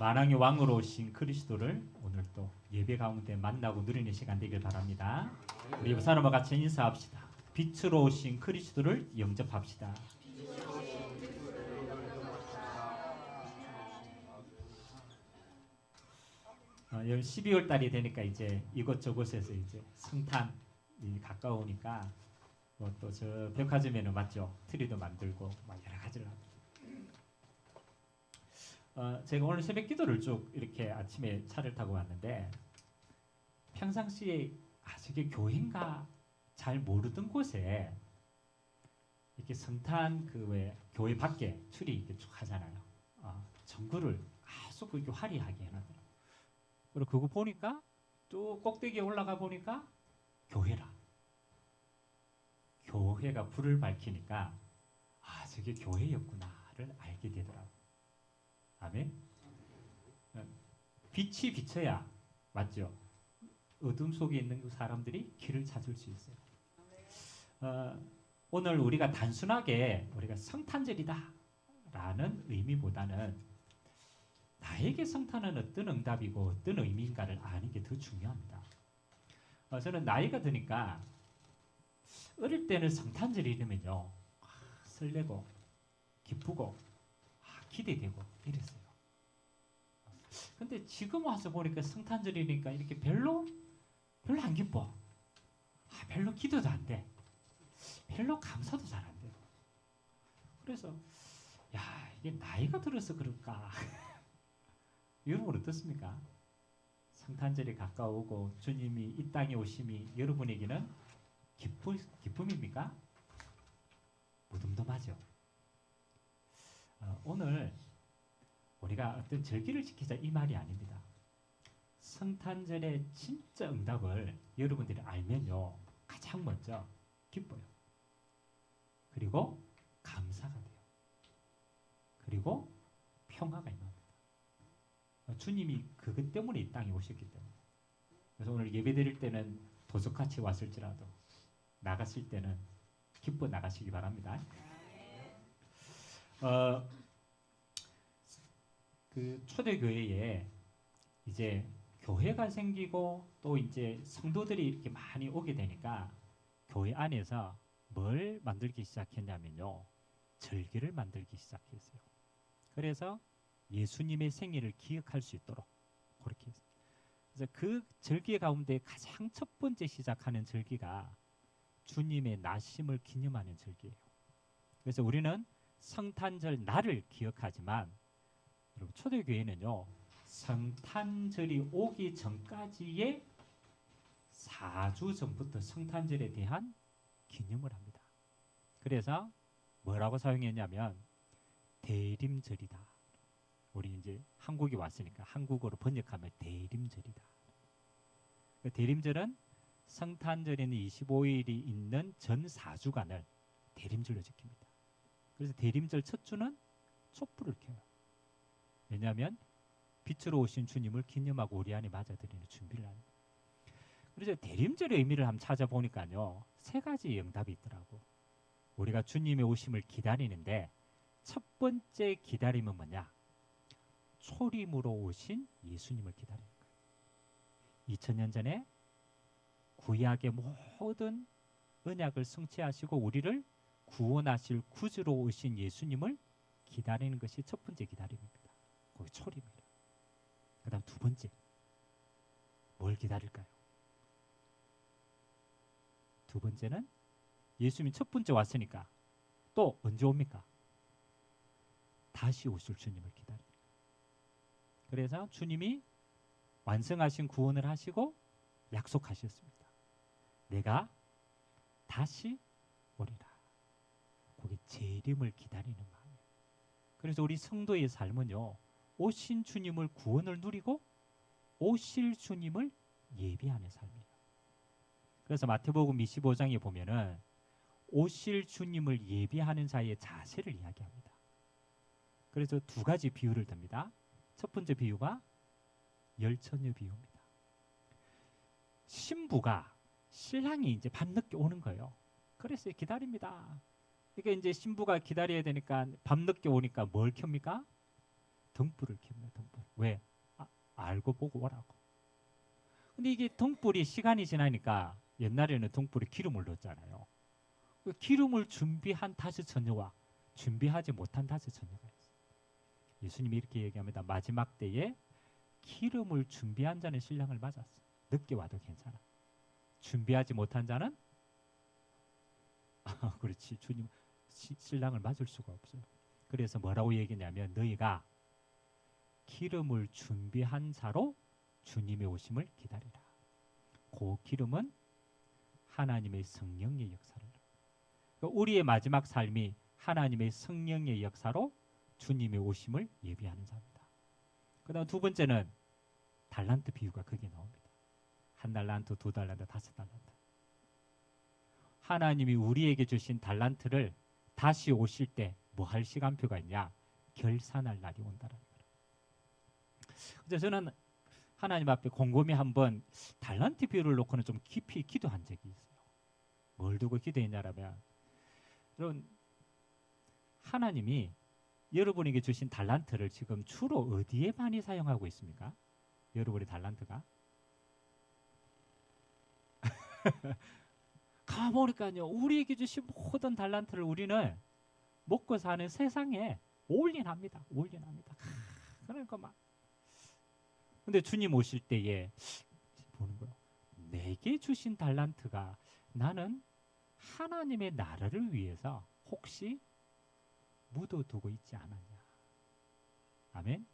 만왕의 왕으로 오신 그리스도를 오늘 또 예배 가운데 만나고 누리는 시간 되길 바랍니다. 우리 옆 사람과 같이 인사합시다. 빛으로 오신 그리스도를 영접합시다. 열 12월 달이 되니까 이제 이곳저곳에서 이제 성탄이 가까우니까 뭐 또 저 백화점에는 맞죠? 트리도 만들고 막 여러 가지를 합니다. 제가 오늘 새벽 기도를 쭉 이렇게 아침에 차를 타고 왔는데 평상시에 저게 교회인가 잘 모르던 곳에 이렇게 성탄 그 왜 교회 밖에 트리 이렇게 쭉 하잖아요. 전구를 아주 그렇게 화려하게 해놨더라고요. 그리고 그거 보니까 또 꼭대기에 올라가 보니까 교회라. 교회가 불을 밝히니까 저게 교회였구나를 알게 되더라고요. 아멘. 빛이 비쳐야 맞죠. 어둠 속에 있는 그 사람들이 길을 찾을 수 있어요. 오늘 우리가 단순하게 우리가 성탄절이다라는 의미보다는 나에게 성탄은 어떤 응답이고 어떤 의미인가를 아는 게 더 중요합니다. 저는 나이가 드니까 어릴 때는 성탄절이 이러면요 설레고 기쁘고 기대되고 이랬어요. 근데 지금 와서 보니까 성탄절이니까 이렇게 별로 안 기뻐. 별로 기도도 안 돼. 별로 감사도 잘 안 돼요. 그래서 이게 나이가 들어서 그럴까? 여러분 어떻습니까? 성탄절이 가까우고 주님이 이 땅에 오심이 여러분에게는 기쁨입니까? 무덤덤하죠. 오늘 우리가 어떤 절기를 지키자 이 말이 아닙니다. 성탄절의 진짜 응답을 여러분들이 알면요 가장 먼저 기뻐요. 그리고 감사가 돼요. 그리고 평화가 임합니다. 주님이 그것 때문에 이 땅에 오셨기 때문에. 그래서 오늘 예배 드릴 때는 도둑같이 왔을지라도 나갔을 때는 기뻐 나가시기 바랍니다. 그 초대교회에 이제 교회가 생기고 또 이제 성도들이 이렇게 많이 오게 되니까 교회 안에서 뭘 만들기 시작했냐면요. 절기를 만들기 시작했어요. 그래서 예수님의 생일을 기억할 수 있도록 그렇게 했어요. 그래서 그 절기 가운데 가장 첫 번째 시작하는 절기가 주님의 나심을 기념하는 절기예요. 그래서 우리는 성탄절 날을 기억하지만 여러분 초대교회는요. 성탄절이 오기 전까지의 4주 전부터 성탄절에 대한 기념을 합니다. 그래서 뭐라고 사용했냐면 대림절이다. 우리 이제 한국에 왔으니까 한국어로 번역하면 대림절이다. 대림절은 성탄절에는 25일이 있는 전 4주간을 대림절로 지킵니다. 그래서 대림절 첫 주는 촛불을 켜요. 왜냐하면 빛으로 오신 주님을 기념하고 우리 안에 맞아들이는 준비를 합니다. 그래서 대림절의 의미를 한번 찾아보니까요. 세 가지 응답이 있더라고. 우리가 주님의 오심을 기다리는데 첫 번째 기다림은 뭐냐? 초림으로 오신 예수님을 기다리는 거예요. 2000년 전에 구약의 모든 언약을 성취하시고 우리를 구원하실 구주로 오신 예수님을 기다리는 것이 첫 번째 기다림입니다. 거기 초림이에요. 그 다음 두 번째 뭘 기다릴까요? 두 번째는 예수님이 첫 번째 왔으니까 또 언제 옵니까? 다시 오실 주님을 기다립니다. 그래서 주님이 완성하신 구원을 하시고 약속하셨습니다. 내가 다시 오리라. 거기 재림을 기다리는 마음이에요. 그래서 우리 성도의 삶은요. 오신 주님을 구원을 누리고 오실 주님을 예비하는 삶이에요. 그래서 마태복음 25장에 보면은 오실 주님을 예비하는 자의 자세를 이야기합니다. 그래서 두 가지 비유를 듭니다. 첫 번째 비유가 열처녀 비유입니다. 신부가 신랑이 이제 밤늦게 오는 거예요. 그래서 기다립니다. 이게 이제 신부가 기다려야 되니까 밤늦게 오니까 뭘 켭니까? 등불을 켭니다. 등불. 왜? 알고 보고 오라고. 근데 이게 등불이 시간이 지나니까 옛날에는 등불에 기름을 넣었잖아요. 그 기름을 준비한 다섯 처녀와 준비하지 못한 다섯 처녀가 있어요. 예수님이 이렇게 얘기합니다. 마지막 때에 기름을 준비한 자는 신랑을 맞았어. 늦게 와도 괜찮아. 준비하지 못한 자는 그렇지. 주님 신랑을 맞을 수가 없어요. 그래서 뭐라고 얘기냐면 너희가 기름을 준비한 자로 주님의 오심을 기다리라. 그 기름은 하나님의 성령의 역사를. 그러니까 우리의 마지막 삶이 하나님의 성령의 역사로 주님의 오심을 예비하는 자입니다. 그다음 두 번째는 달란트 비유가 거기에 나옵니다. 한 달란트, 두 달란트, 다섯 달란트. 하나님이 우리에게 주신 달란트를 다시 오실 때 뭐 할 시간표가 있냐? 결산할 날이 온다라는 거예요. 그래서 저는 하나님 앞에 곰곰이 한번 달란트 비유를 놓고는 좀 깊이 기도한 적이 있어요. 뭘 두고 기도했냐라면 여러분 하나님이 여러분에게 주신 달란트를 지금 주로 어디에 많이 사용하고 있습니까? 여러분의 달란트가? 가보니까요. 우리에게 주신 모든 달란트를 우리는 먹고 사는 세상에 올인합니다. 올인합니다. 그러니까 막 근데 주님 오실 때에 보는 거예요. 내게 주신 달란트가 나는 하나님의 나라를 위해서 혹시 묻어두고 있지 않았냐. 아멘.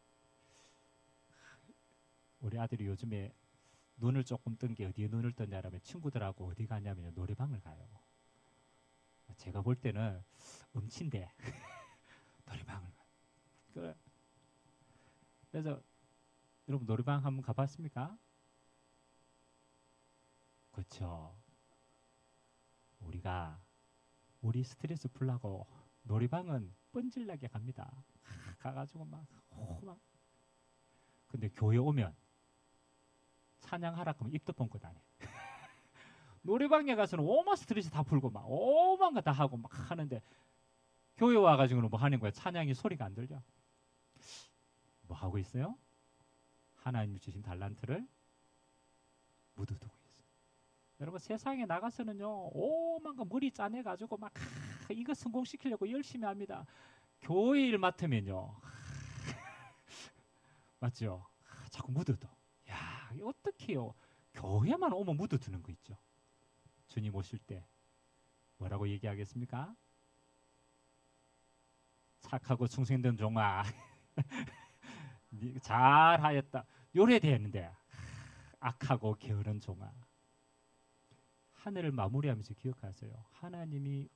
우리 아들이 요즘에 눈을 조금 뜬 게 어디에 눈을 떴냐라면 친구들하고 어디 가냐면 노래방을 가요. 제가 볼 때는 음치인데 노래방을 가요. 그래서 여러분 노래방 한번 가봤습니까? 그렇죠. 우리 스트레스 풀라고 노래방은 뻔질나게 갑니다. 가가지고 막 근데 교회 오면 찬양하라 그러면 입도 뻥긋 안 해. 노래방에 가서는 오만 스트레스 다 풀고 막 오만 거 다 하고 막 하는데 교회 와가지고는 뭐 하는 거야? 찬양이 소리가 안 들려. 뭐 하고 있어요? 하나님 주신 달란트를 묻어두고 있어요. 여러분 세상에 나가서는요 오만 거 머리 짜내가지고 막 이거 성공시키려고 열심히 합니다. 교회 일 맡으면요 맞죠? 자꾸 묻어둬. 야 어떡해요? 교회만 오면 묻어두는 거 있죠. 주님 오실 때 뭐라고 얘기하겠습니까? 착하고 충성된 종아 잘하였다. 요래 되는데 악하고 게으른 종아. 하늘을 마무리하면서 기억하세요. 하나님이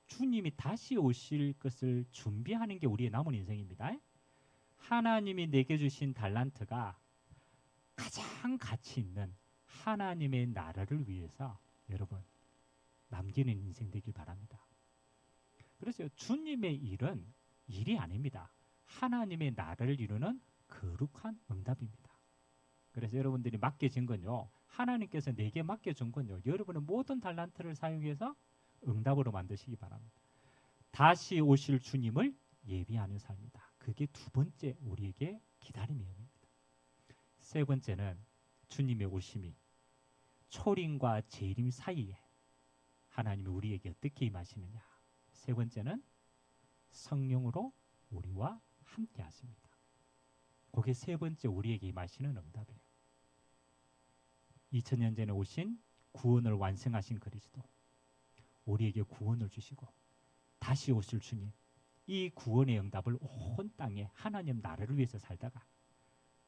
주님이 다시 오실 것을 준비하는 게 우리의 남은 인생입니다. 하나님이 내게 주신 달란트가 가장 가치 있는 하나님의 나라를 위해서 여러분 남기는 인생 되길 바랍니다. 그래서 주님의 일은 일이 아닙니다. 하나님의 나라를 이루는 거룩한 응답입니다. 그래서 여러분들이 맡겨진 건요. 하나님께서 내게 맡겨준 건요. 여러분의 모든 달란트를 사용해서 응답으로 만드시기 바랍니다. 다시 오실 주님을 예비하는 삶이다. 그게 두 번째 우리에게 기다림의 의미입니다. 세 번째는 주님의 오심이 초림과 재림 사이에 하나님이 우리에게 어떻게 임하시느냐. 세 번째는 성령으로 우리와 함께 하십니다. 그게 세 번째 우리에게 임하시는 응답이에요. 2000년 전에 오신 구원을 완성하신 그리스도, 우리에게 구원을 주시고 다시 오실 주님, 이 구원의 응답을 온 땅에 하나님 나라를 위해서 살다가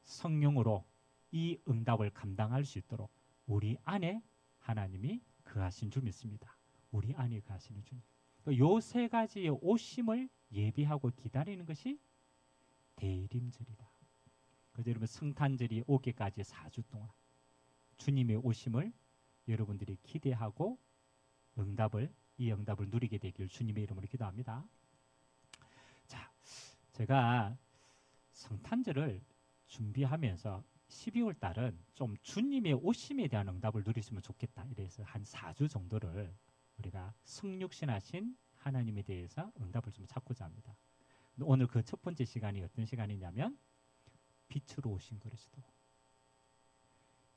성령으로 이 응답을 감당할 수 있도록 우리 안에 하나님이 거하신 줄 믿습니다. 우리 안에 거하시는 주님. 요 세 가지의 오심을 예비하고 기다리는 것이 대림절이다. 그래서 여러분 성탄절이 오기까지 4주 동안 주님의 오심을 여러분들이 기대하고 이 응답을 누리게 되길 주님의 이름으로 기도합니다. 자, 제가 성탄절을 준비하면서 12월 달은 좀 주님의 오심에 대한 응답을 누리시면 좋겠다. 이래서 한 4주 정도를 우리가 성육신하신 하나님에 대해서 응답을 좀 찾고자 합니다. 오늘 그 첫 번째 시간이 어떤 시간이냐면 빛으로 오신 그리스도.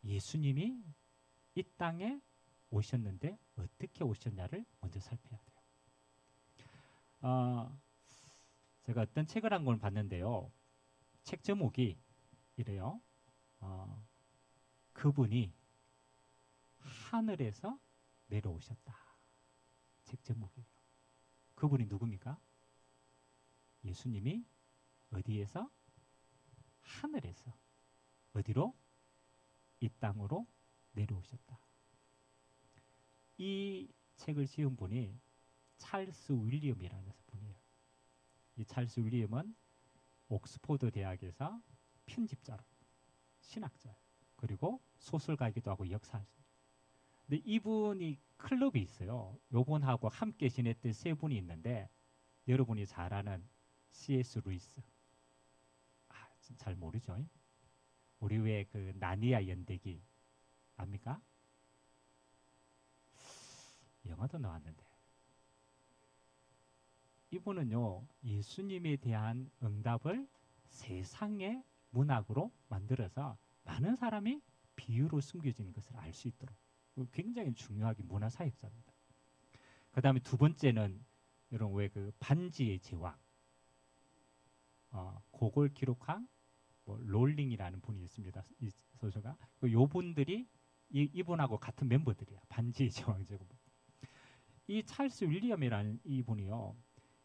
예수님이 이 땅에 오셨는데 어떻게 오셨냐를 먼저 살펴야 돼요. 제가 어떤 책을 한 권 봤는데요. 책 제목이 이래요. 그분이 하늘에서 내려오셨다. 책 제목이에요. 그분이 누굽니까? 예수님이 어디에서? 하늘에서 어디로? 이 땅으로 내려오셨다. 이 책을 지은 분이 찰스 윌리엄이라는 분이에요. 이 찰스 윌리엄은 옥스포드 대학에서 편집자로, 신학자예요. 그리고 소설가이기도 하고 역사하십니다. 근데 이분이 클럽이 있어요. 요분하고 함께 지냈던 세 분이 있는데 여러분이 잘 아는 C.S. 루이스. 잘 모르죠? 우리 왜 그 나니아 연대기 압니까? 영화도 나왔는데 이분은요 예수님에 대한 응답을 세상의 문학으로 만들어서 많은 사람이 비유로 숨겨진 것을 알 수 있도록 굉장히 중요하게 문화사역자입니다. 그 다음에 두 번째는 여러분 왜 그 반지의 제왕 그걸 기록한 롤링이라는 분이 있습니다. 이 소설가. 요 분들이 이분하고 같은 멤버들이야. 반지의 제왕제국. 이 찰스 윌리엄이라는 이분이요.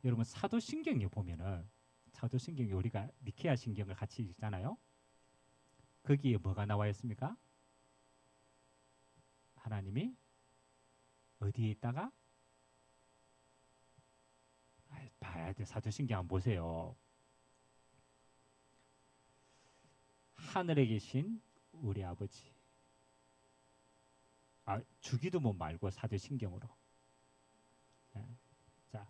여러분 사도신경에 보면은 사도신경이 우리가 니케아 신경을 같이 읽잖아요. 거기에 뭐가 나와 있습니까? 하나님이 어디에 있다가? 봐야 돼. 사도신경 한번 보세요. 하늘에 계신 우리 아버지. 주기도문 말고 사도신경으로. 자,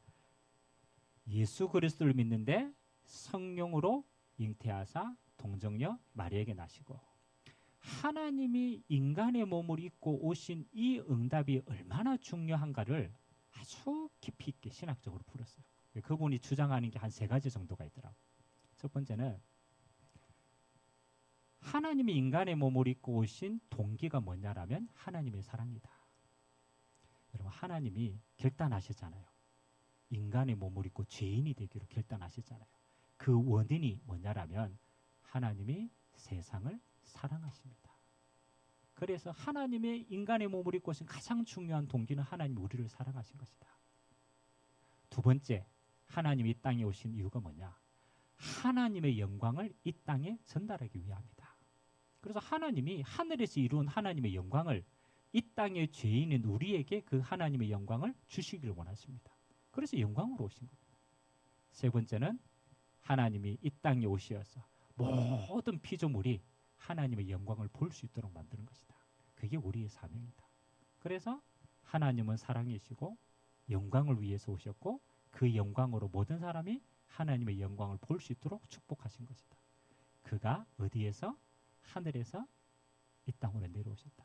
예수 그리스도를 믿는데 성령으로 잉태하사 동정녀 마리아에게 나시고 하나님이 인간의 몸을 입고 오신 이 응답이 얼마나 중요한가를 아주 깊이 있게 신학적으로 풀었어요. 그분이 주장하는 게 한 세 가지 정도가 있더라고요. 첫 번째는 하나님이 인간의 몸을 입고 오신 동기가 뭐냐라면 하나님의 사랑이다. 여러분 하나님이 결단하셨잖아요. 인간의 몸을 입고 죄인이 되기로 결단하셨잖아요. 그 원인이 뭐냐라면 하나님이 세상을 사랑하십니다. 그래서 하나님의 인간의 몸을 입고 오신 가장 중요한 동기는 하나님이 우리를 사랑하신 것이다. 두 번째, 하나님이 이 땅에 오신 이유가 뭐냐? 하나님의 영광을 이 땅에 전달하기 위함이다. 그래서 하나님이 하늘에서 이룬 하나님의 영광을 이 땅의 죄인인 우리에게 그 하나님의 영광을 주시기를 원하십니다. 그래서 영광으로 오신 겁니다. 세 번째는 하나님이 이 땅에 오시어서 모든 피조물이 하나님의 영광을 볼 수 있도록 만드는 것이다. 그게 우리의 사명이다. 그래서 하나님은 사랑이시고 영광을 위해서 오셨고 그 영광으로 모든 사람이 하나님의 영광을 볼 수 있도록 축복하신 것이다. 그가 어디에서? 하늘에서 이 땅으로 내려오셨다.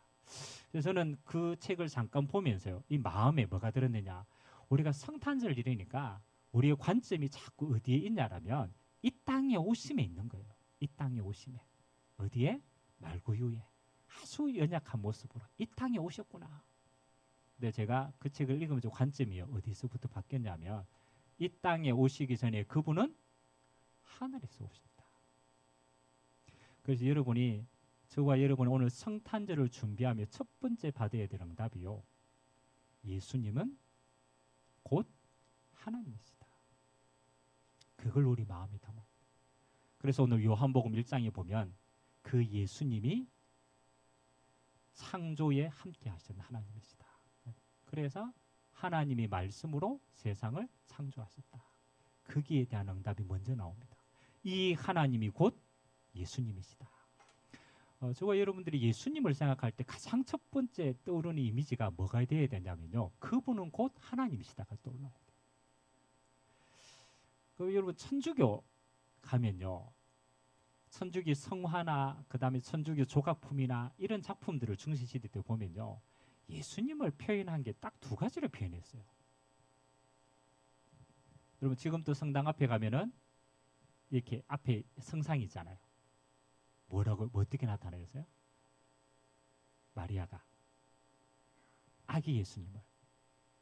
그래서 저는 그 책을 잠깐 보면서요. 이 마음에 뭐가 들었느냐. 우리가 성탄절을 이러니까 우리의 관점이 자꾸 어디에 있냐라면 이 땅에 오심에 있는 거예요. 이 땅에 오심에. 어디에? 말구유에. 아주 연약한 모습으로 이 땅에 오셨구나. 근데 제가 그 책을 읽으면서 관점이 어디서부터 바뀌었냐면 이 땅에 오시기 전에 그분은 하늘에서 오셨다. 그래서 여러분이 저와 여러분이 오늘 성탄절을 준비하며 첫 번째 받아야 될 응답이요. 예수님은 곧 하나님이시다. 그걸 우리 마음에 담아. 그래서 오늘 요한복음 1장에 보면 그 예수님이 창조에 함께 하신 하나님이시다. 그래서 하나님이 말씀으로 세상을 창조하셨다. 거기에 대한 응답이 먼저 나옵니다. 이 하나님이 곧 예수님이시다. 저와 여러분들이 예수님을 생각할 때 가장 첫 번째 떠오르는 이미지가 뭐가 되어야 되냐면요. 그분은 곧 하나님이시다가 떠올라야 돼요. 여러분 천주교 가면요. 천주교 성화나 그다음에 천주교 조각품이나 이런 작품들을 중세시대 때 보면요. 예수님을 표현한 게 딱 두 가지로 표현했어요. 여러분 지금도 성당 앞에 가면은 이렇게 앞에 성상이 있잖아요. 뭐라고 어떻게 나타내셨어요? 마리아가 아기 예수님을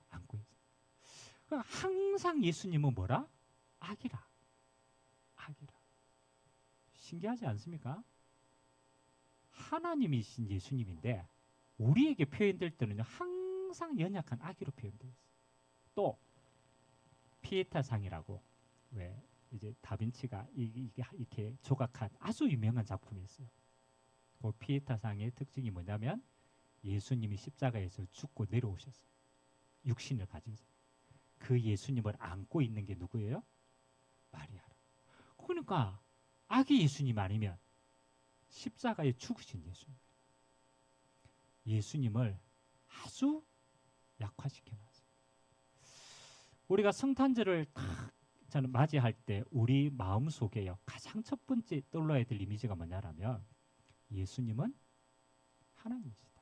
안고 있어요. 그러니까 항상 예수님은 뭐라? 아기라. 아기라. 신기하지 않습니까? 하나님이신 예수님인데 우리에게 표현될 때는요, 항상 연약한 아기로 표현되어 있어요. 또 피에타상이라고, 왜 이제 다빈치가 이렇게 조각한 아주 유명한 작품이 있어요. 그 피에타상의 특징이 뭐냐면 예수님이 십자가에서 죽고 내려오셨어요. 육신을 가지고. 그 예수님을 안고 있는 게 누구예요? 마리아라. 그러니까 아기 예수님 아니면 십자가에 죽으신 예수님. 예수님을 아주 약화시켜놨어요. 우리가 성탄절을 딱 저는 맞이할 때 우리 마음속에요, 가장 첫 번째 떠올라야 될 이미지가 뭐냐면 예수님은 하나님이시다.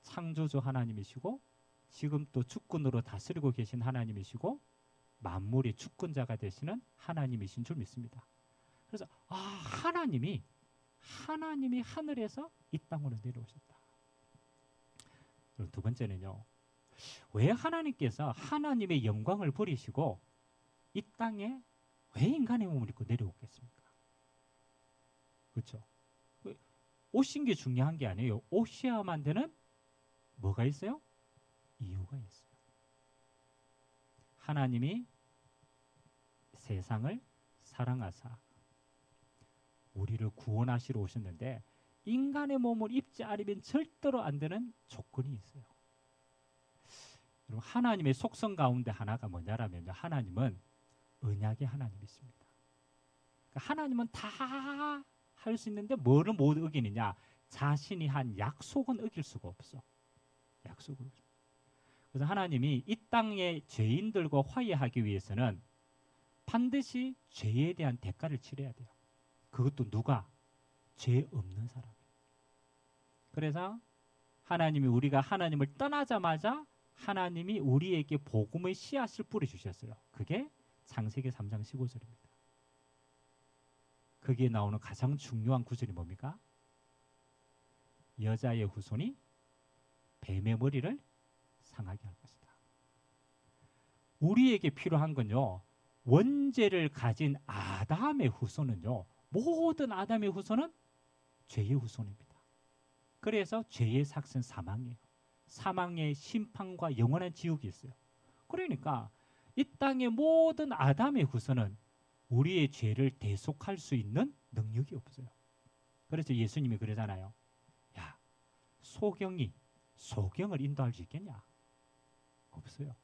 창조주 하나님이시고 지금 또 주권으로 다스리고 계신 하나님이시고 만물의 주권자가 되시는 하나님이신 줄 믿습니다. 그래서 하나님이 하늘에서 이 땅으로 내려오셨다. 그리고 두 번째는요, 왜 하나님께서 하나님의 영광을 버리시고 이 땅에 왜 인간의 몸을 입고 내려오겠습니까? 그렇죠? 오신 게 중요한 게 아니에요. 오셔야만 되는 뭐가 있어요? 이유가 있어요. 하나님이 세상을 사랑하사 우리를 구원하시러 오셨는데 인간의 몸을 입지 않으면 절대로 안 되는 조건이 있어요. 여러분, 하나님의 속성 가운데 하나가 뭐냐라면요, 하나님은 언약의 하나님이십니다. 그러니까 하나님은 다 할 수 있는데 뭐를 못 어기느냐? 자신이 한 약속은 어길 수가 없어. 약속을. 그래서 하나님이 이 땅의 죄인들과 화해하기 위해서는 반드시 죄에 대한 대가를 치러야 돼요. 그것도 누가? 죄 없는 사람이에요. 그래서 하나님이 우리가 하나님을 떠나자마자 하나님이 우리에게 복음의 씨앗을 뿌려주셨어요. 그게 창세기 3장 15절입니다. 거기에 나오는 가장 중요한 구절이 뭡니까? 여자의 후손이 뱀의 머리를 상하게 할 것이다. 우리에게 필요한 건요, 원죄를 가진 아담의 후손은요, 모든 아담의 후손은 죄의 후손입니다. 그래서 죄의 삭은 사망이에요. 사망의 심판과 영원한 지옥이 있어요. 그러니까 이 땅의 모든 아담의 후손은 우리의 죄를 대속할 수 있는 능력이 없어요. 그래서 예수님이 그러잖아요. 야, 소경이 소경을 인도할 수 있겠냐? 없어요.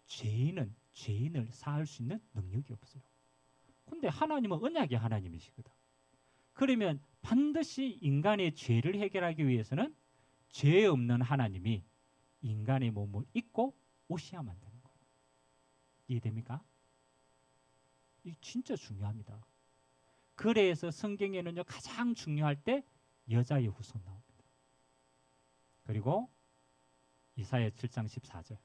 죄인은 죄인을 사할 수 있는 능력이 없어요. 근데 하나님은 언약의 하나님이시거든. 그러면 반드시 인간의 죄를 해결하기 위해서는 죄 없는 하나님이 인간의 몸을 입고 오셔야만 되는 거예요. 이해됩니까? 이 진짜 중요합니다. 그래서 성경에는요, 가장 중요할 때 여자의 후손 나옵니다. 그리고 이사야 7장 14절.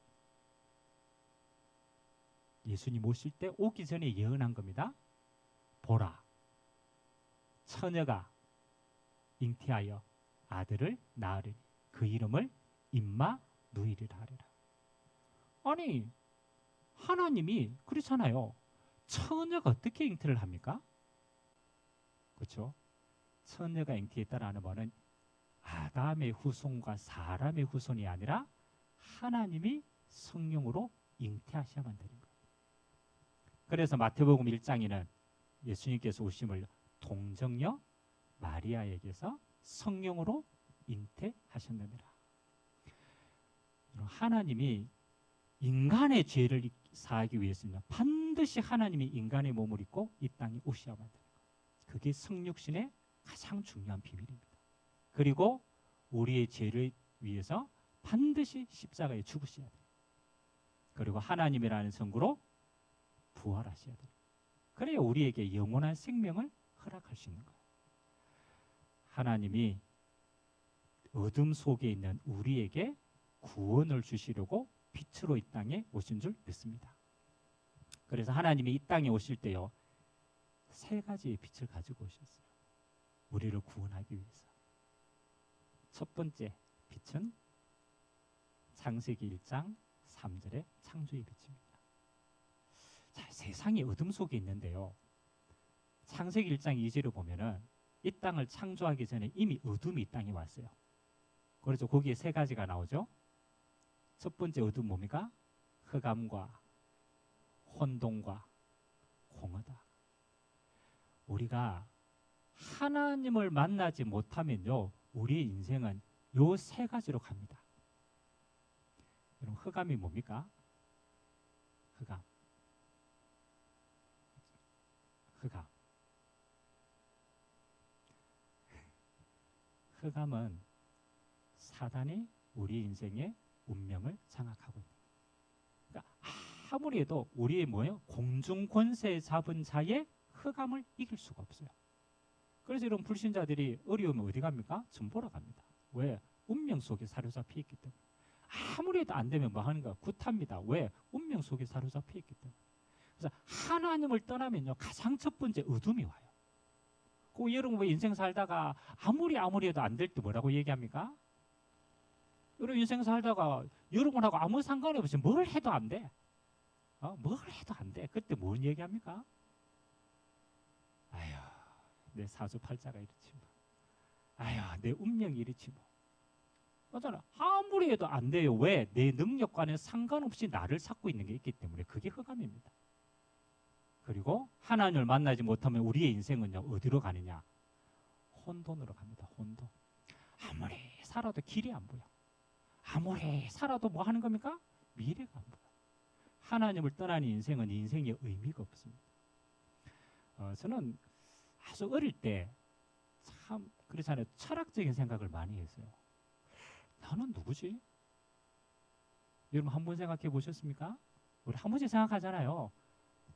예수님 오실 때 오기 전에 예언한 겁니다. 보라, 처녀가 잉태하여 아들을 낳으리니 그 이름을 임마누엘이라 하리라. 아니, 하나님이 그렇잖아요. 처녀가 어떻게 잉태를 합니까? 그렇죠? 처녀가 잉태했다라는 말은 아담의 후손과 사람의 후손이 아니라 하나님이 성령으로 잉태하셔야만 되는 거예요. 그래서 마태복음 1장에는 예수님께서 오심을 동정녀 마리아에게서 성령으로 잉태하셨느니라. 하나님이 인간의 죄를 사하기 위해서는 반드시 하나님이 인간의 몸을 입고 이 땅에 오셔야만 되는 거예요. 그게 성육신의 가장 중요한 비밀입니다. 그리고 우리의 죄를 위해서 반드시 십자가에 죽으셔야 돼요. 그리고 하나님이라는 성구로 부활하셔야 돼요. 그래야 우리에게 영원한 생명을 허락할 수 있는 거예요. 하나님이 어둠 속에 있는 우리에게 구원을 주시려고 빛으로 이 땅에 오신 줄 믿습니다. 그래서 하나님이 이 땅에 오실 때요, 세 가지의 빛을 가지고 오셨어요. 우리를 구원하기 위해서. 첫 번째 빛은 창세기 1장 3절의 창조의 빛입니다. 자, 세상이 어둠 속에 있는데요. 창세기 1장 2절을 보면은 이 땅을 창조하기 전에 이미 어둠이 이 땅에 왔어요. 그래서 거기에 세 가지가 나오죠. 첫 번째 어둠 뭡니까? 흑암과 혼돈과 공허다. 우리가 하나님을 만나지 못하면요, 우리의 인생은 요 세 가지로 갑니다. 여러분, 흑암이 뭡니까? 흑암. 흑암. 흑암은 사단이 우리 인생의 운명을 장악하고 있는 거예요. 그러니까 아무리 해도 우리의 뭐예요? 공중 권세 잡은 자의 흑암을 이길 수가 없어요. 그래서 이런 불신자들이 어려우면 어디 갑니까? 점 보러 갑니다. 왜? 운명 속에 사로잡혀 있기 때문에. 아무리 해도 안 되면 뭐 하는 거야? 굿합니다. 왜? 운명 속에 사로잡혀 있기 때문에. 그래서 하나님을 떠나면요, 가장 첫 번째 어둠이 와요. 그 여러분 왜 인생 살다가 아무리 해도 안 될 때 뭐라고 얘기합니까? 여러분 인생 살다가 여러분하고 아무 상관이 없이 뭘 해도 안 돼. 뭘 해도 안 돼. 그때 뭔 얘기합니까? 아휴, 내 사주팔자가 이렇지 뭐. 아휴, 내 운명이 이렇지 뭐. 맞잖아. 아무리 해도 안 돼요. 왜? 내 능력과는 상관없이 나를 찾고 있는 게 있기 때문에. 그게 흑암입니다. 그리고 하나님을 만나지 못하면 우리의 인생은요, 어디로 가느냐? 혼돈으로 갑니다. 혼돈. 아무리 살아도 길이 안 보여. 아무리 살아도 뭐 하는 겁니까? 미래가 안 보여. 하나님을 떠나는 인생은 인생의 의미가 없습니다. 저는 아주 어릴 때 참 그렇잖아요. 철학적인 생각을 많이 했어요. 나는 누구지? 여러분 한 번 생각해 보셨습니까? 우리 한 번씩 생각하잖아요.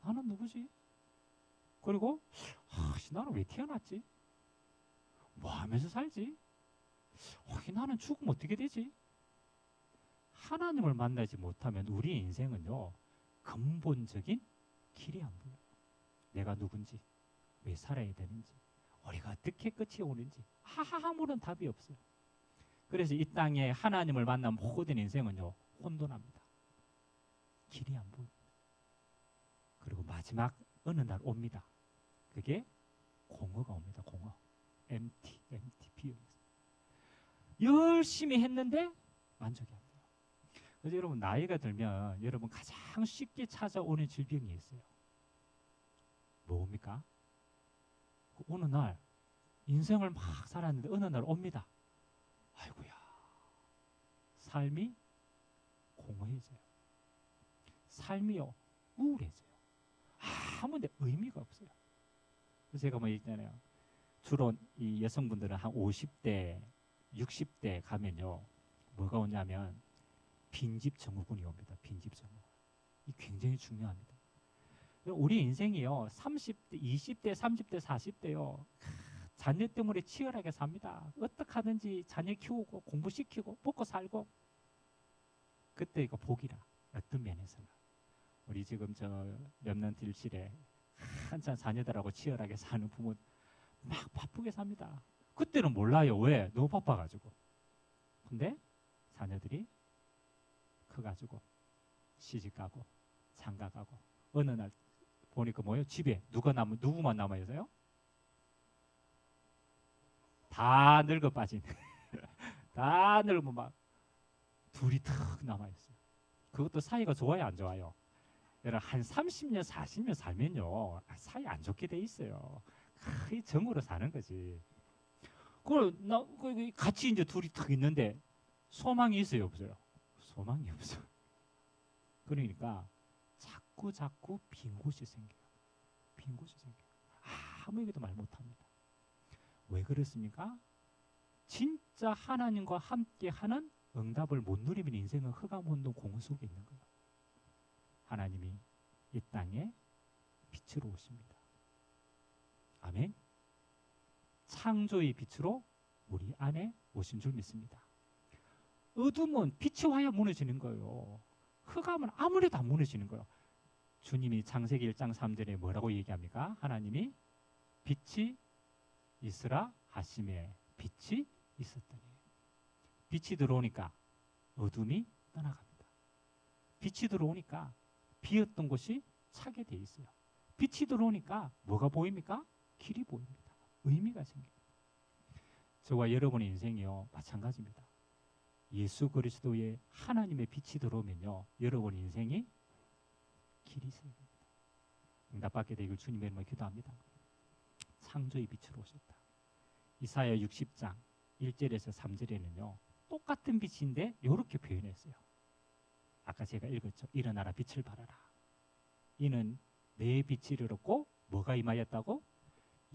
나는 누구지? 그리고 나는 왜 태어났지? 뭐 하면서 살지? 나는 죽으면 어떻게 되지? 하나님을 만나지 못하면 우리 인생은요, 근본적인 길이 안 보여요. 내가 누군지, 왜 살아야 되는지, 우리가 어떻게 끝이 오는지 아무런 답이 없어요. 그래서 이 땅에 하나님을 만난 모든 인생은요, 혼돈합니다. 길이 안 보입니다. 그리고 마지막 어느 날 옵니다. 그게 공허가 옵니다. 공허. empty, 비어있어요. 열심히 했는데 만족이 안 돼요. 그래서 여러분 나이가 들면 여러분 가장 쉽게 찾아오는 질병이 있어요. 뭡니까? 어느 날 인생을 막 살았는데 어느 날 옵니다. 아이고야, 삶이 공허해져요. 삶이요, 우울해져요. 아무데 의미가 없어요. 그래서 제가 뭐 있잖아요. 주로 이 여성분들은 한 50대, 60대 가면요, 뭐가 오냐면 빈집 증후군이 옵니다. 빈집 증후군. 이 굉장히 중요합니다. 우리 인생이요, 30대, 20대, 30대, 40대요, 자녀 때문에 치열하게 삽니다. 어떻게 하든지 자녀 키우고 공부시키고 먹고 살고. 그때 이거 복이라. 어떤 면에서는 우리 지금 저 렘넌트일실에 한참 자녀들하고 치열하게 사는 부모 막 바쁘게 삽니다. 그때는 몰라요. 왜? 너무 바빠가지고. 근데 자녀들이 커가지고 시집가고 장가가고 어느 날 보니까 뭐예요? 집에 누구만 남아 있어요? 다 늙어 빠진. 다 늙어 막 둘이 탁 남아 있어요. 그것도 사이가 좋아요, 안 좋아요? 여러분 한 30년, 40년 살면요, 사이 안 좋게 돼 있어요. 정으로 사는 거지. 그걸 같이 이제 둘이 탁 있는데 소망이 있어요, 없어요? 소망이 없어. 그러니까 자꾸 빈 곳이 생겨요. 빈 곳이 생겨요. 아무 얘기도 말 못합니다. 왜 그렇습니까? 진짜 하나님과 함께하는 응답을 못 누리면 인생은 흑암 혼돈 공허 속에 있는 거예요. 하나님이 이 땅에 빛으로 오십니다. 아멘. 창조의 빛으로 우리 안에 오신 줄 믿습니다. 어둠은 빛이 와야 무너지는 거예요. 흑암은 아무래도 안 무너지는 거예요. 주님이 창세기 1장 3절에 뭐라고 얘기합니까? 하나님이 빛이 이스라 하심에 빛이 있었더니. 빛이 들어오니까 어둠이 떠나갑니다. 빛이 들어오니까 비었던 곳이 차게 돼 있어요. 빛이 들어오니까 뭐가 보입니까? 길이 보입니다. 의미가 생깁니다. 저와 여러분의 인생이요 마찬가지입니다. 예수 그리스도의 하나님의 빛이 들어오면요 여러분의 인생이 길이 생깁니다. 응답받게 되길 주님의 이름으로 기도합니다. 창조의 빛으로 오셨다. 이사야 60장 1절에서 3절에는요 똑같은 빛인데 이렇게 표현했어요. 아까 제가 읽었죠. 일어나라 빛을 발하라. 이는 내 빛이 이르렀고 뭐가 임하였다고?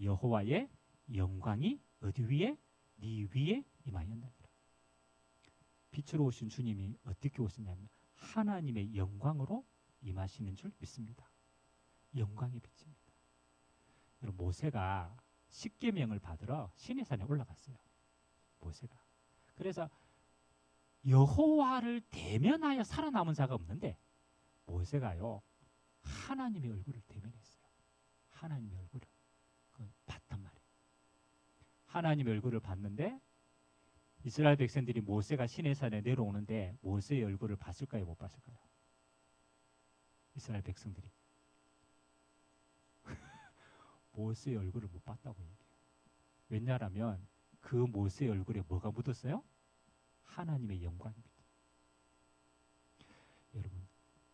여호와의 영광이 어디 위에? 네 위에 임하였느니라. 빛으로 오신 주님이 어떻게 오셨냐면 하나님의 영광으로 임하시는 줄 믿습니다. 영광의 빛입니다. 여러분 모세가 십계명을 받으러 시내산에 올라갔어요. 모세가. 그래서 여호와를 대면하여 살아남은 자가 없는데 모세가요 하나님의 얼굴을 대면했어요. 하나님의 얼굴을 봤단 말이에요. 하나님의 얼굴을 봤는데 이스라엘 백성들이 모세가 시내산에 내려오는데 모세의 얼굴을 봤을까요? 못 봤을까요? 이스라엘 백성들이 모세의 얼굴을 못 봤다고 얘기해요. 왜냐하면 그 모세의 얼굴에 뭐가 묻었어요? 하나님의 영광입니다. 여러분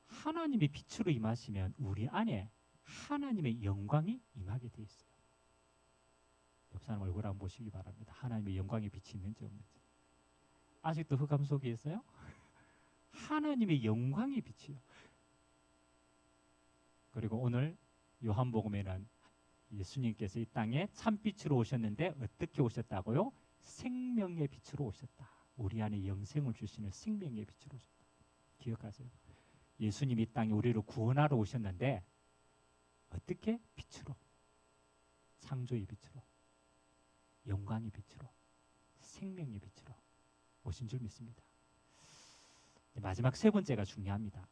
하나님의 빛으로 임하시면 우리 안에 하나님의 영광이 임하게 돼 있어요. 옆 사람 얼굴 한번 보시기 바랍니다. 하나님의 영광의 빛이 있는지 없는지. 아직도 흑암 속에 있어요? 하나님의 영광의 빛이요. 그리고 오늘 요한복음에는 예수님께서 이 땅에 참빛으로 오셨는데 어떻게 오셨다고요? 생명의 빛으로 오셨다. 우리 안에 영생을 주시는 생명의 빛으로 오셨다. 기억하세요. 예수님이 이 땅에 우리를 구원하러 오셨는데 어떻게? 빛으로. 창조의 빛으로. 영광의 빛으로. 생명의 빛으로 오신 줄 믿습니다. 마지막 세 번째가 중요합니다.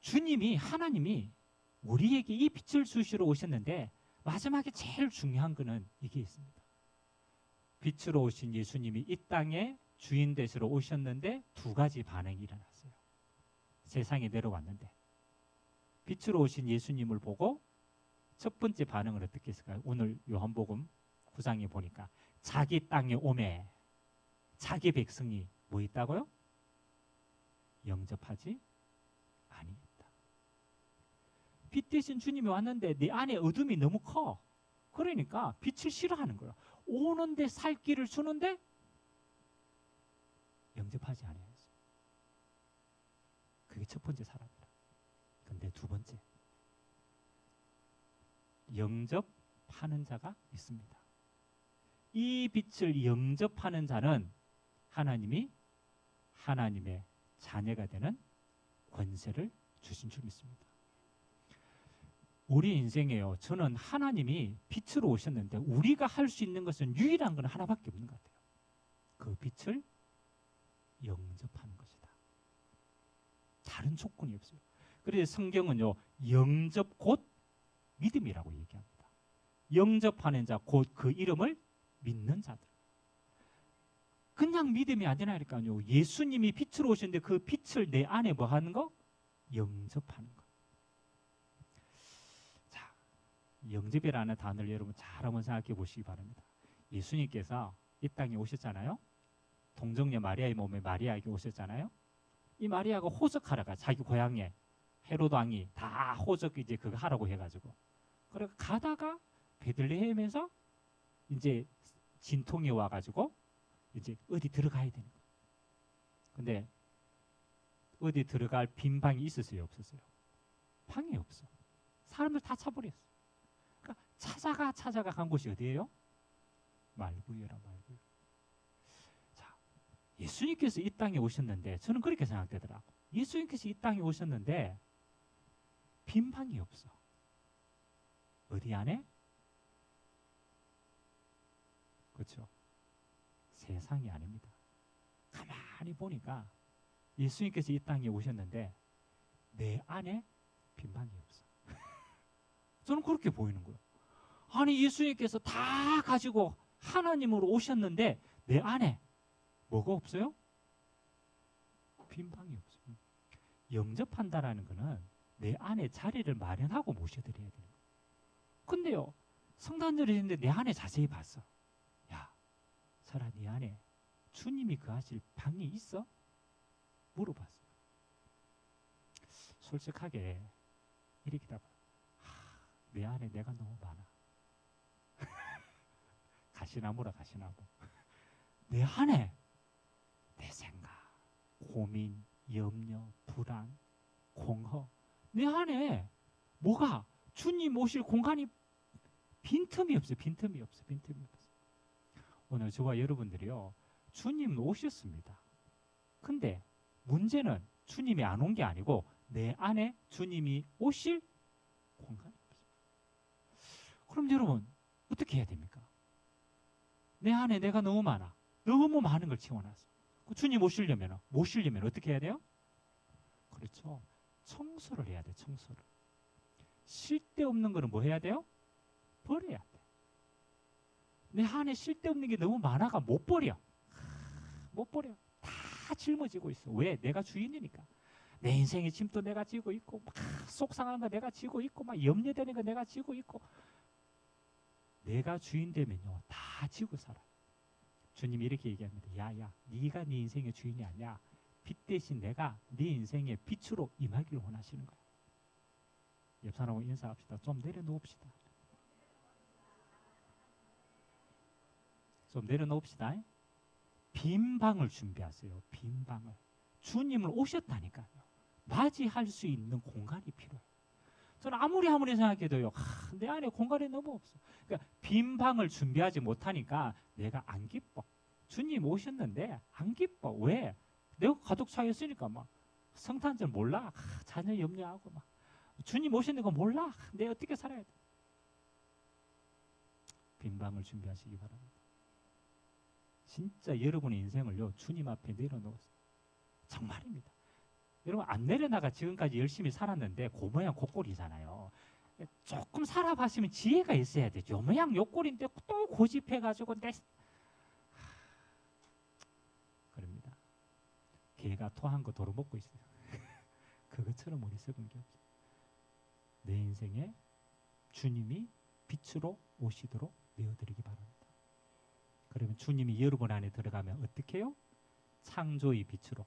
주님이 하나님이 우리에게 이 빛을 주시러 오셨는데 마지막에 제일 중요한 거는 이게 있습니다. 빛으로 오신 예수님이 이 땅에 주인 되시러 오셨는데 두 가지 반응이 일어났어요. 세상에 내려왔는데 빛으로 오신 예수님을 보고 첫 번째 반응은 어떻게 했을까요? 오늘 요한복음 9장에 보니까 자기 땅에 오매 자기 백성이 뭐 있다고요? 영접하지 아니했다. 빛 대신 주님이 왔는데 네 안에 어둠이 너무 커. 그러니까 빛을 싫어하는 거야. 오는데 살 길을 주는데 영접하지 아니했어요. 그게 첫 번째 사람이라. 근데 두 번째 영접하는 자가 있습니다. 이 빛을 영접하는 자는 하나님이 하나님의 자녀가 되는 권세를 주신 줄 믿습니다. 우리 인생에요. 저는 하나님이 빛으로 오셨는데 우리가 할 수 있는 것은 유일한 건 하나밖에 없는 것 같아요. 그 빛을 영접하는 것이다. 다른 조건이 없어요. 그래서 성경은요. 영접 곧 믿음이라고 얘기합니다. 영접하는 자 곧 그 이름을 믿는 자들. 그냥 믿음이 아니라니까요. 예수님이 빛으로 오셨는데 그 빛을 내 안에 뭐 하는 거? 영접하는 거. 자, 영접이라는 단어를 여러분 잘 한번 생각해 보시기 바랍니다. 예수님께서 이 땅에 오셨잖아요. 동정녀 마리아의 몸에 마리아에게 오셨잖아요. 이 마리아가 호적하러가 자기 고향에 헤로드 왕이 다 호적 이제 그거 하라고 해가지고 그래 가다가 베들레헴에서 이제 진통이 와가지고 이제 어디 들어가야 되는 거예요. 근데 어디 들어갈 빈 방이 있었어요, 없었어요? 방이 없어. 사람들 다 차버렸어. 그러니까 찾아가 간 곳이 어디예요? 말구유라 말구유. 자, 예수님께서 이 땅에 오셨는데 저는 그렇게 생각되더라고. 예수님께서 이 땅에 오셨는데 빈 방이 없어. 어디 안에? 그렇죠. 세상이 아닙니다. 가만히 보니까 예수님께서 이 땅에 오셨는데 내 안에 빈 방이 없어. 저는 그렇게 보이는 거예요. 아니 예수님께서 다 가지고 하나님으로 오셨는데 내 안에 뭐가 없어요? 빈 방이 없어요. 영접한다라는 거는 내 안에 자리를 마련하고 모셔드려야 되는 거예요. 근데요, 성탄절이 있는데 내 안에 자세히 봤어. 야, 설아, 네 안에 주님이 거하실 방이 있어? 물어봤어요. 솔직하게 이렇게 답해. 내 안에 내가 너무 많아. 가시나무라 가시나무. 내 안에 내 생각, 고민, 염려, 불안, 공허. 내 안에 뭐가 주님 오실 공간이 빈틈이 없어요. 빈틈이 없어요. 빈틈이 없어요. 오늘 저와 여러분들이요, 주님 오셨습니다. 근데 문제는 주님이 안 온 게 아니고 내 안에 주님이 오실 공간이 없어요. 그럼 여러분 어떻게 해야 됩니까? 내 안에 내가 너무 많아. 너무 많은 걸 채워놨어. 주님 오시려면 어떻게 해야 돼요? 그렇죠. 청소를 해야 돼. 청소를. 쓸데없는 거는 뭐 해야 돼요? 버려야 돼. 내 안에 쓸데없는 게 너무 많아가 못 버려. 못 버려. 다 짊어지고 있어. 왜? 내가 주인이니까. 내 인생의 짐도 내가 지고 있고, 막 속상한 거 내가 지고 있고, 막 염려되는 거 내가 지고 있고. 내가 주인 되면요, 다 지고 살아. 주님이 이렇게 얘기합니다. 야야, 네가 네 인생의 주인이 아니야. 빛 대신 내가 네 인생의 빛으로 임하기를 원하시는 거야. 옆 사람하고 인사합시다. 좀 내려놓읍시다. 좀 내려놓읍시다. 빈 방을 준비하세요. 빈 방을. 주님을 오셨다니까요. 맞이할 수 있는 공간이 필요해요. 저는 아무리 생각해도요, 내 안에 공간이 너무 없어. 그러니까 빈 방을 준비하지 못하니까 내가 안 기뻐. 주님 오셨는데 안 기뻐. 왜? 내가 가족 차였으니까 막 성탄절 몰라. 자녀 염려하고 막 주님 오셨는 거 몰라. 내가 어떻게 살아야 돼? 빈 방을 준비하시기 바랍니다. 진짜 여러분의 인생을요, 주님 앞에 내려놓으세요. 정말입니다. 여러분 안 내려나가 지금까지 열심히 살았는데 그 모양 그 꼴이잖아요. 조금 살아봤으면 지혜가 있어야 되죠. 요 모양 요 꼴인데 또 고집해가지고 그럽니다. 개가 토한 거 도로 먹고 있어요. 그것처럼 어리석은 게 없어요. 내 인생에 주님이 빛으로 오시도록 내어드리기 바랍니다. 그러면 주님이 여러분 안에 들어가면 어떻게 해요? 창조의 빛으로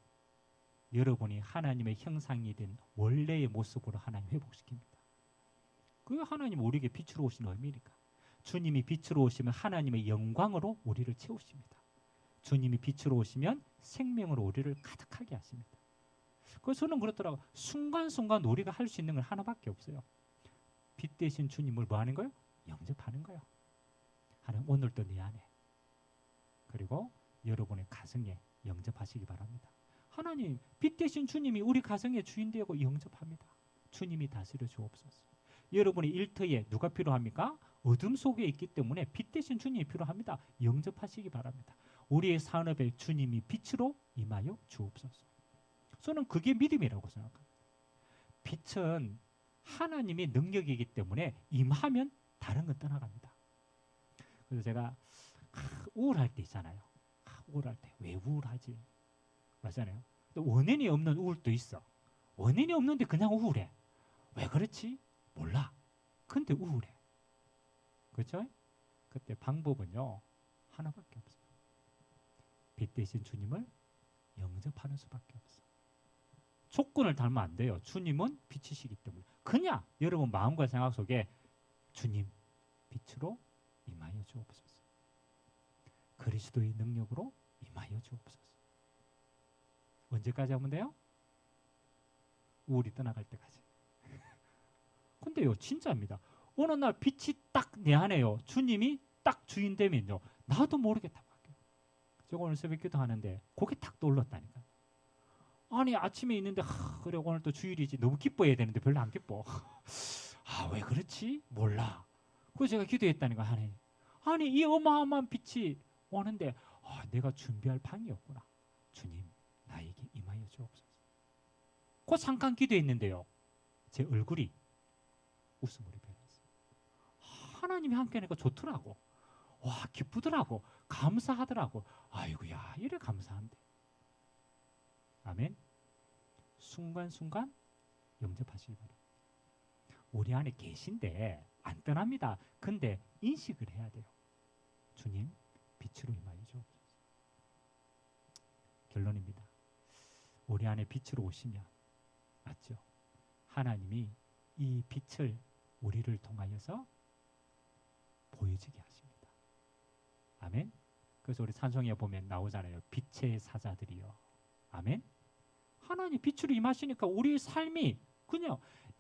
여러분이 하나님의 형상이 된 원래의 모습으로 하나님 회복시킵니다. 그게 하나님 우리에게 빛으로 오시는 의미니까. 주님이 빛으로 오시면 하나님의 영광으로 우리를 채우십니다. 주님이 빛으로 오시면 생명으로 우리를 가득하게 하십니다. 그래서 저는 그렇더라고요. 순간순간 우리가 할 수 있는 건 하나밖에 없어요. 빛 대신 주님을 뭐 하는 거예요? 영접하는 거예요. 하나님 오늘도 내 안에, 그리고 여러분의 가정에 영접하시기 바랍니다. 하나님, 빛 대신 주님이 우리 가정의 주인 되고 영접합니다. 주님이 다스려 주옵소서. 여러분의 일터에 누가 필요합니까? 어둠 속에 있기 때문에 빛 대신 주님이 필요합니다. 영접하시기 바랍니다. 우리의 산업에 주님이 빛으로 임하여 주옵소서. 저는 그게 믿음이라고 생각합니다. 빛은 하나님의 능력이기 때문에 임하면 다른 건 떠나갑니다. 그래서 제가 우울할 때 있잖아요. 우울할 때 왜 우울하지? 맞잖아요. 원인이 없는 우울도 있어. 원인이 없는데 그냥 우울해. 왜 그렇지? 몰라. 근데 우울해. 그렇죠? 그때 방법은요, 하나밖에 없어요. 빛 대신 주님을 영접하는 수밖에 없어. 조건을 달면 안 돼요. 주님은 빛이시기 때문에. 그냥 여러분 마음과 생각 속에 주님 빛으로 임하여 주옵소서. 그리스도의 능력으로 임하여 주옵소서. 언제까지 하면 돼요? 우울이 떠나갈 때까지. 근데요, 진짜입니다. 어느 날 빛이 딱 내 안에요. 주님이 딱 주인 되면요, 나도 모르게 딱 바뀌어요. 제가 오늘 새벽 기도 하는데 그게 딱 떠올랐다니까. 아니 아침에 있는데 그래 오늘 또 주일이지 너무 기뻐해야 되는데 별로 안 기뻐. 왜 그렇지? 몰라. 그래서 제가 기도했다니까. 아니 이 어마어마한 빛이 오는데 내가 준비할 방이 없구나. 주님 나에게 임하여 주옵소서. 그 잠깐 기도했는데요, 제 얼굴이 웃음으로 변했어요. 하나님이 함께하니까 좋더라고. 와, 기쁘더라고. 감사하더라고. 아이고야, 이래 감사한데. 아멘. 순간순간 영접하시기 바랍니다. 우리 안에 계신데 안 떠납니다. 근데 인식을 해야 돼요. 주님, 빛으로 임하여 주옵소서. 결론입니다. 우리 안에 빛으로 오시면 맞죠? 하나님이 이 빛을 우리를 통하여서 보여지게 하십니다. 아멘. 그래서 우리 찬송에 보면 나오잖아요. 빛의 사자들이요. 아멘. 하나님 빛으로 임하시니까 우리 삶이 그냥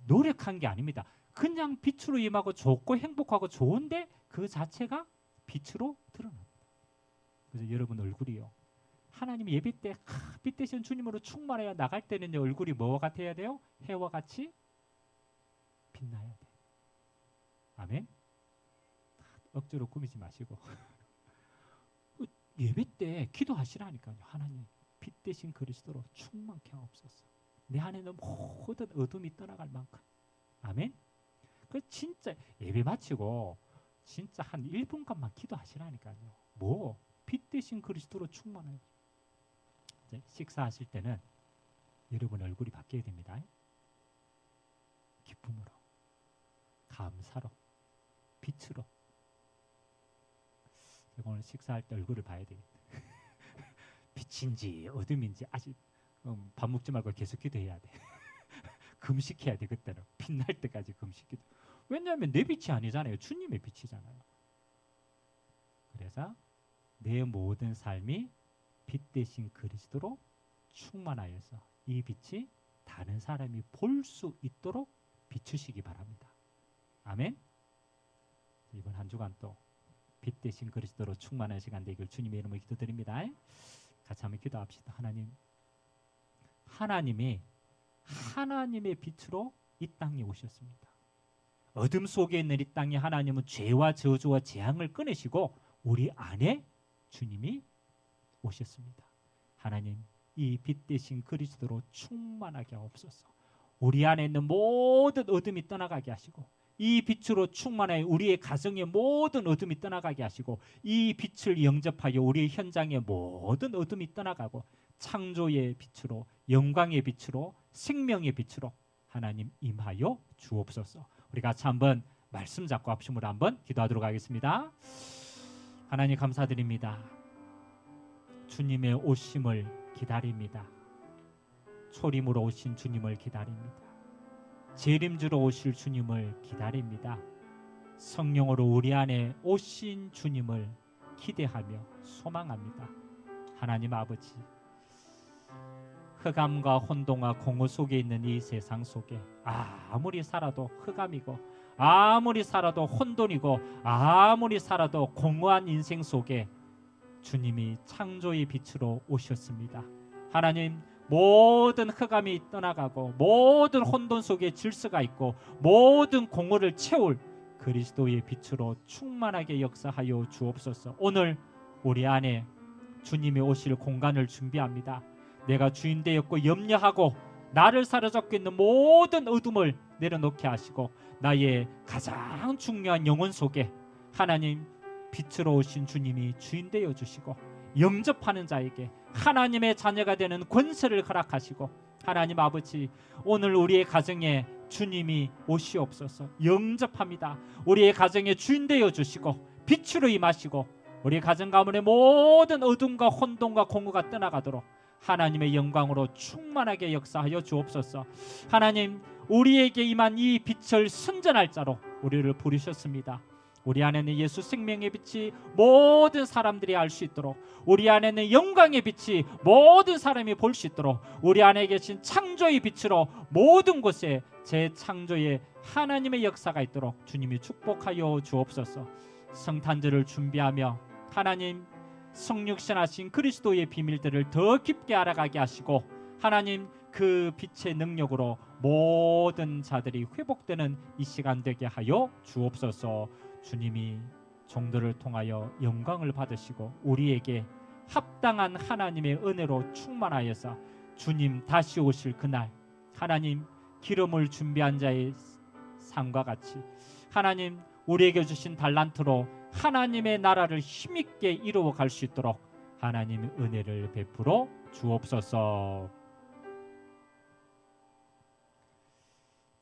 노력한 게 아닙니다. 그냥 빛으로 임하고 좋고 행복하고 좋은데 그 자체가 빛으로 드러납니다. 그래서 여러분 얼굴이요. 하나님 예배 때 빛 대신 주님으로 충만해야 나갈 때는 얼굴이 뭐와 같아야 돼요? 해와 같이 빛나야 돼. 아멘. 억지로 꾸미지 마시고 예배 때 기도하시라니까요. 하나님 빛 대신 그리스도로 충만케 하옵소서. 내 안에는 모든 어둠이 떠나갈 만큼. 아멘. 그 진짜 예배 마치고 진짜 한 1분간만 기도하시라니까요. 뭐 빛 대신 그리스도로 충만해요. 이제 식사하실 때는 여러분 얼굴이 바뀌어야 됩니다. 기쁨으로, 감사로, 빛으로. 제가 오늘 식사할 때 얼굴을 봐야 되겠다. 빛인지 어둠인지 아직 밥 먹지 말고 계속 기도해야 돼. 금식해야 돼. 그때는 빛날 때까지 금식기도. 왜냐하면 내 빛이 아니잖아요. 주님의 빛이잖아요. 그래서 내 모든 삶이 빛 대신 그리스도로 충만하여서 이 빛이 다른 사람이 볼 수 있도록 비추시기 바랍니다. 아멘. 이번 한 주간 또 빛 대신 그리스도로 충만한 시간 되길 주님의 이름으로 기도드립니다. 같이 한번 기도합시다. 하나님이 하나님의 빛으로 이 땅에 오셨습니다. 어둠 속에 있는 이 땅에 하나님은 죄와 저주와 재앙을 끊으시고 우리 안에 주님이 오셨습니다. 하나님, 이 빛 대신 그리스도로 충만하게 하옵소서. 우리 안에 있는 모든 어둠이 떠나가게 하시고 이 빛으로 충만하여 우리의 가정의 모든 어둠이 떠나가게 하시고 이 빛을 영접하여 우리의 현장의 모든 어둠이 떠나가고 창조의 빛으로, 영광의 빛으로, 생명의 빛으로 하나님 임하여 주옵소서. 우리 같이 한번 말씀 잡고 합심으로 한번 기도하도록 하겠습니다. 하나님 감사드립니다. 주님의 오심을 기다립니다. 초림으로 오신 주님을 기다립니다. 재림주로 오실 주님을 기다립니다. 성령으로 우리 안에 오신 주님을 기대하며 소망합니다. 하나님 아버지, 흑암과 혼돈과 공허 속에 있는 이 세상 속에 아무리 살아도 흑암이고 아무리 살아도 혼돈이고 아무리 살아도 공허한 인생 속에 주님이 창조의 빛으로 오셨습니다. 하나님, 모든 흑암이 떠나가고 모든 혼돈 속에 질서가 있고 모든 공허를 채울 그리스도의 빛으로 충만하게 역사하여 주옵소서. 오늘 우리 안에 주님이 오실 공간을 준비합니다. 내가 주인 되었고 염려하고 나를 사로잡고 있는 모든 어둠을 내려놓게 하시고 나의 가장 중요한 영혼 속에 하나님 빛으로 오신 주님이 주인 되어 주시고 영접하는 자에게 하나님의 자녀가 되는 권세를 허락하시고 하나님 아버지, 오늘 우리의 가정에 주님이 오시옵소서. 영접합니다. 우리의 가정에 주인 되어 주시고 빛으로 임하시고 우리의 가정 가문의 모든 어둠과 혼돈과 공허가 떠나가도록 하나님의 영광으로 충만하게 역사하여 주옵소서. 하나님, 우리에게 임한 이 빛을 선전할 자로 우리를 부르셨습니다. 우리 안에는 예수 생명의 빛이 모든 사람들이 알 수 있도록, 우리 안에는 영광의 빛이 모든 사람이 볼 수 있도록, 우리 안에 계신 창조의 빛으로 모든 곳에 재창조의 하나님의 역사가 있도록 주님이 축복하여 주옵소서. 성탄절을 준비하며 하나님 성육신하신 그리스도의 비밀들을 더 깊게 알아가게 하시고 하나님 그 빛의 능력으로 모든 자들이 회복되는 이 시간 되게 하여 주옵소서. 주님이 종들을 통하여 영광을 받으시고 우리에게 합당한 하나님의 은혜로 충만하여서 주님 다시 오실 그날 하나님 기름을 준비한 자의 상과 같이 하나님 우리에게 주신 달란트로 하나님의 나라를 힘있게 이루어 갈 수 있도록 하나님의 은혜를 베풀어 주옵소서.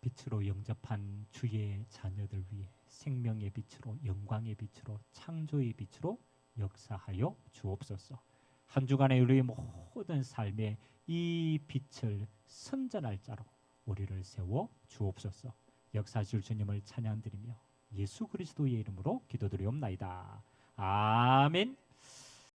빛으로 영접한 주의 자녀들 위해 생명의 빛으로, 영광의 빛으로, 창조의 빛으로 역사하여 주옵소서. 한 주간의 우리의 모든 삶에 이 빛을 선전할 자로 우리를 세워 주옵소서. 역사하실 주님을 찬양드리며 예수 그리스도의 이름으로 기도드리옵나이다. 아멘.